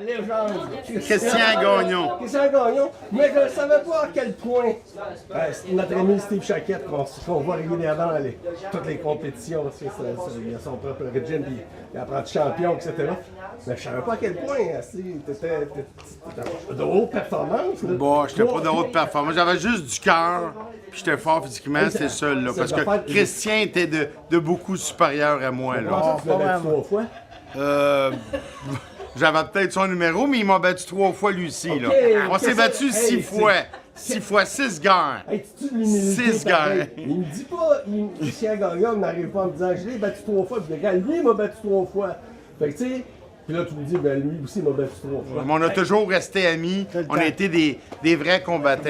légende. Christian Gagnon. Christian Gagnon. Mais je ne savais pas à quel point notre ami Steve Chaquette, qu'on voit régulièrement dans toutes les compétitions, parce qu'il a son propre régime, puis il apprend de champion, etc. Mais je ne savais pas à quel point tu étais de haute performance. Bon, j'étais pas de haute performance. J'avais juste du cœur, puis j'étais fort physiquement, c'est ça. Là, parce que Christian était de beaucoup supérieur à moi. Là. Tu l'as battu 3 fois. J'avais peut-être son numéro, mais il m'a battu 3 fois lui aussi. Là. On s'est battu 6 fois. 6 fois, 6 gars. Hey, tu l'humilité, 6 gars. Il me dit pas, Christian Gagnon n'arrive pas à me dire, je l'ai battu 3 fois, puis le gars, lui, il m'a battu 3 fois. Fait que tu sais, puis là, tu me dis, ben lui aussi, il m'a battu 3 fois. Mais on a toujours resté amis. On a été des vrais combattants.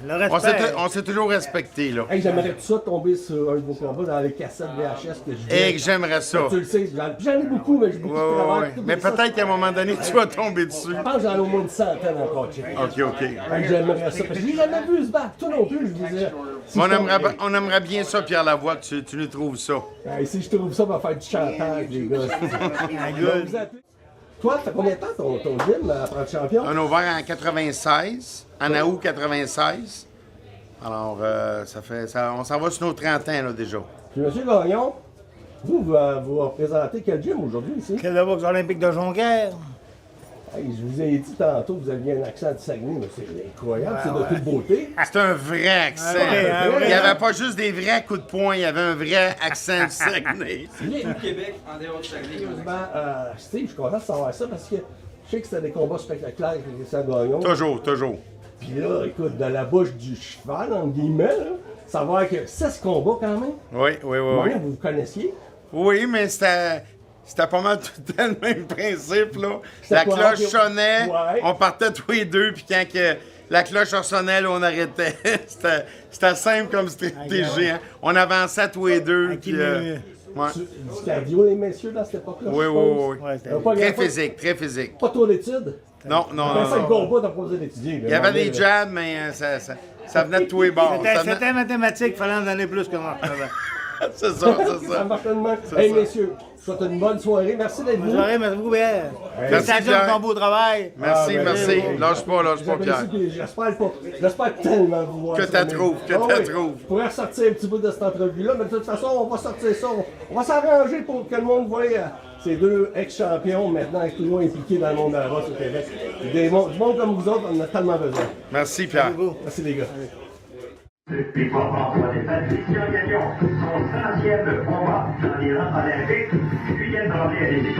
Là, on s'est toujours respectés. Là. Hey, j'aimerais tout ça tomber sur un de vos combats dans les cassettes VHS que je Et que j'aimerais ça. Tu le sais, j'en ai beaucoup, mais j'ai beaucoup de travail. Mais peut-être qu'à un moment donné, tu vas tomber dessus. Je pense que j'en ai au moins une centaine encore. OK. Hey, j'aimerais ça. Parce que je l'ai jamais vu se battre. Toi non plus, je vous disais. Si on aimerait bien ça, Pierre Lavoie, que tu nous trouves ça. Hey, si je trouve ça, on va faire du chantage, les gars. Toi, t'as combien de temps ton gym à prendre champion? On a ouvert en 96, en août 96. Alors, on s'en va sur nos 30 ans là, déjà. Puis, M. Gagnon, vous représentez quel gym aujourd'hui ici? C'est le boxe olympique de Jonquière. Hey, je vous ai dit tantôt que vous aviez un accent du Saguenay, mais c'est incroyable, c'est de toute beauté. C'est un vrai accent. Il n'y avait pas juste des vrais coups de poing, il y avait un vrai accent du Saguenay. Tout le Québec en dehors du Saguenay. Steve, je suis content de savoir ça parce que je sais que c'était des combats spectaculaires avec Christian Gagnon. Toujours. Puis là, écoute, dans la bouche du cheval, entre guillemets, là, savoir que 6 combats quand même. Oui. Vous vous connaissiez? Oui, mais c'était pas mal tout le temps le même principe, là. La cloche sonnait, on partait tous les deux, puis quand la cloche sonnait, là, on arrêtait. C'était simple comme stratégie. Hein. On avançait tous les deux. Puis, Du cardio, les messieurs, dans cette époque-là? Oui. Très physique. Pas trop d'études? Non. C'est le combat, t'as pas besoin d'étudier. Il y avait des jabs, mais ça venait de tous les bords. C'était mathématique, il fallait en donner plus que moi. C'est ça. Hey, messieurs, je souhaite une bonne soirée. Merci d'être venu. Bonne soirée, merci beaucoup, Pierre. Merci, Pierre. Ton beau travail. Merci. Lâche pas, Pierre. J'espère tellement vous voir. Que tu trouves. Je pourrais ressortir un petit bout de cette entrevue-là, mais de toute façon, on va sortir ça. On va s'arranger pour que le monde voie ces deux ex-champions maintenant toujours impliqués dans le monde de la boxe au Québec. Du monde comme vous autres, on en a tellement besoin. Merci, Pierre. Merci, les gars. Depuis François Dessalles, Christian Gagnon, son 100e combat dans les rangs olympiques, Julien Tremblay à l'aider.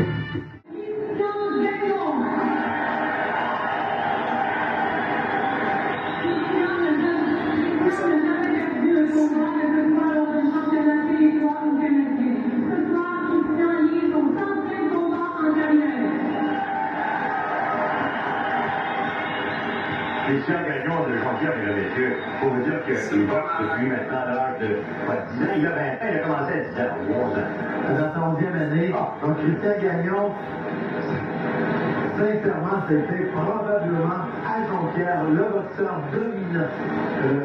Christian Gagnon de Jonquière, mesdames et messieurs, pour vous dire qu'il boxe depuis maintenant l'âge de 10 ans. Il a 20 ans, il a commencé à 10 ans, 11 ans. Dans sa 11e année, donc Christian Gagnon, sincèrement, c'était probablement à Jonquière le boxeur dominant.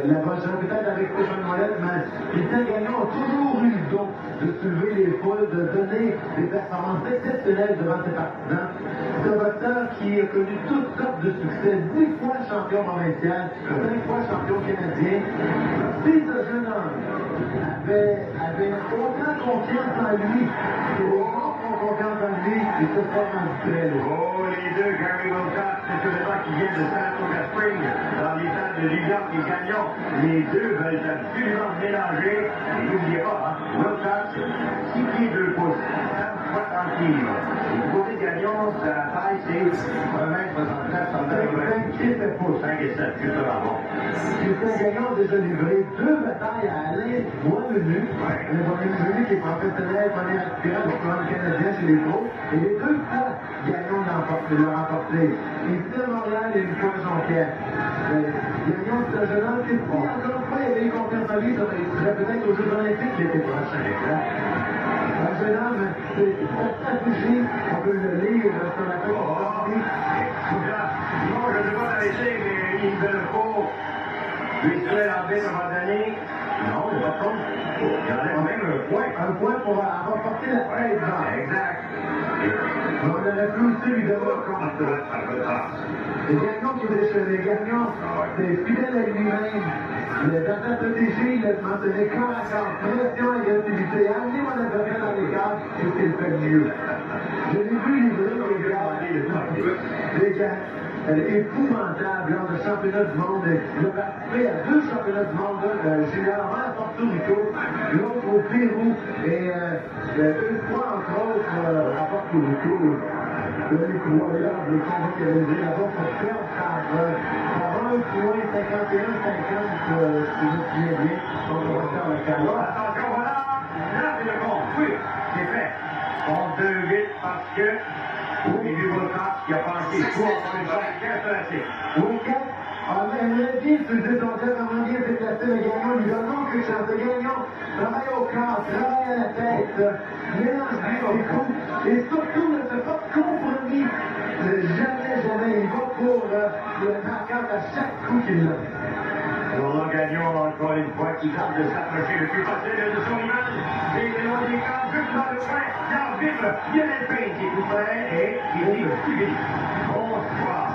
La boxeur peut-être avec Stéphane Moël, mais Christian Gagnon a toujours eu le don de soulever les foules, de donner des performances exceptionnelles devant ses partisans. C'est un boxeur qui a connu toutes sortes de succès, 10 fois champion provincial, 5 fois champion canadien. Si ce jeune homme avait autant confiance en lui, confiance en lui, il se sera rendu très lourd. Les deux, Gary Wilcox, c'est celui qui vient de Saratoga Springs, dans l'état de New York et Gagnon. Les deux veulent absolument mélanger. Et n'oubliez pas, Wilcox, 6 pieds 2 pouces, 160 livres. Et du côté de Gagnon, sa taille, c'est 1m69, 5 pouces, 5 et 7, juste avant. Christian Gagnon a déjà livré 2 batailles à Alain Boisvenu. Alain Boisvenu qui est professionnel, premier aspirant au plan canadien chez les pros. Et les 2 fois, Gagnon l'a remporté. Ici à Montréal et une fois à Jonquière. Gagnon, c'est un jeune homme qui, encore une fois, il avait eu confiance en lui, il serait peut-être aux Jeux Olympiques l'été prochain. Un jeune homme, c'est sa stratégie, on peut le lire sur la cour de non, je ne vais pas t'arrêter, mais il ne le faut. Lui serait en baie à un moment donné. Non, mais par contre, il y en a quand même un point. Un point pour avoir porté la tête devant. Exact. Mais on aurait pu aussi lui donner un compte. Les Gagnon qui voulait chez les Gagnon, c'est fidèle à lui-même. Le adversaire protégé, il a mentionné corps à corps, pression, agressivité, amener mon adversaire dans les cadres, et c'est le fait mieux. Je l'ai vu livrer les gars. Elle est épouvantable lors du championnat du monde. Il a participé à 2 championnats du monde. Junior, un à Porto Rico, l'autre au Pérou. Et une fois, entre autres, à Porto Rico, les coureurs, les combats qu'il avait là-bas pour perdre par 1,51-50, si je me souviens bien. Donc, on va faire le cas-là. Attention, voilà! Là, c'est le compte. Oui, c'est fait. On 2-8 parce que au début de votre match, il a pensé quoi en une chose, oui, elle a bien utilisé son jet, comment bien déplacer le Gagnon, lui donnons que chance. Le Gagnon travaille au corps, travaille à la tête, mélange bien les coups, et surtout ne fait pas de compromis. Jamais, il va pour le marqueur à chaque coup qu'il a. Alors, le Gagnon, encore une fois, qui tente de s'approcher le plus possible de son image. Et loin des camps, juste dans le coin, l'arbitre, Lionel Payne, qui est tout près, et il dit suivi. Bonsoir.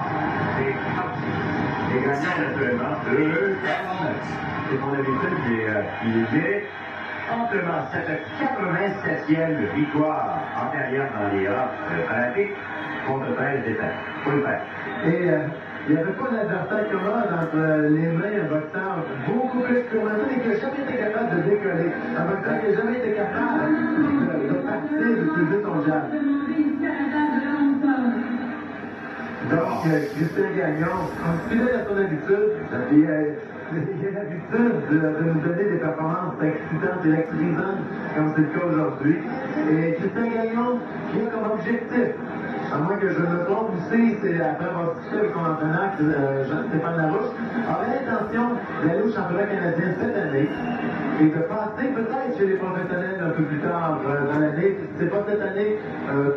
C'est parti. Les gagnants, naturellement, c'est son habitude, il est amplement cette 87e victoire antérieure dans les Europes olympiques contre 13 défaites. Faut le faire. Et il n'y avait pas d'adversaire commode entre les mains, un boxeur beaucoup plus commenté et qui n'a jamais été capable de décoller. Un boxeur qui n'a jamais été capable de partir, d'utiliser son jab. Donc, Christian Gagnon, fidèle à son habitude, il a l'habitude de nous donner des performances excitantes et électrisantes, comme c'est le cas aujourd'hui. Et Christian Gagnon, qui a comme objectif, à moins que je me trompe aussi, c'est après avoir discuté avec son entraîneur, Jean-Stéphane Larouche, avait l'intention d'aller au championnat canadien cette année et de passer peut-être chez les professionnels un peu plus tard dans l'année. C'est pas cette année,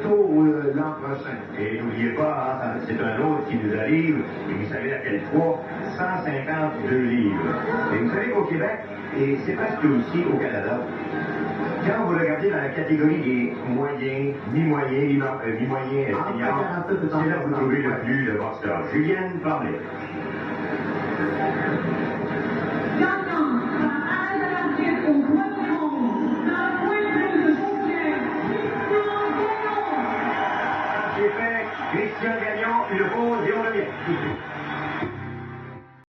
tôt l'an prochain. Et n'oubliez pas, hein, c'est un autre qui nous arrive, et vous savez à quel poids, 152 livres. Et vous savez qu'au Québec, et c'est presque aussi au Canada, quand vous regardez dans la catégorie des moyens, mi-moyens, mi-moyens, seniors, c'est là que vous trouvez le plus de boxeurs. Julienne Tremblay.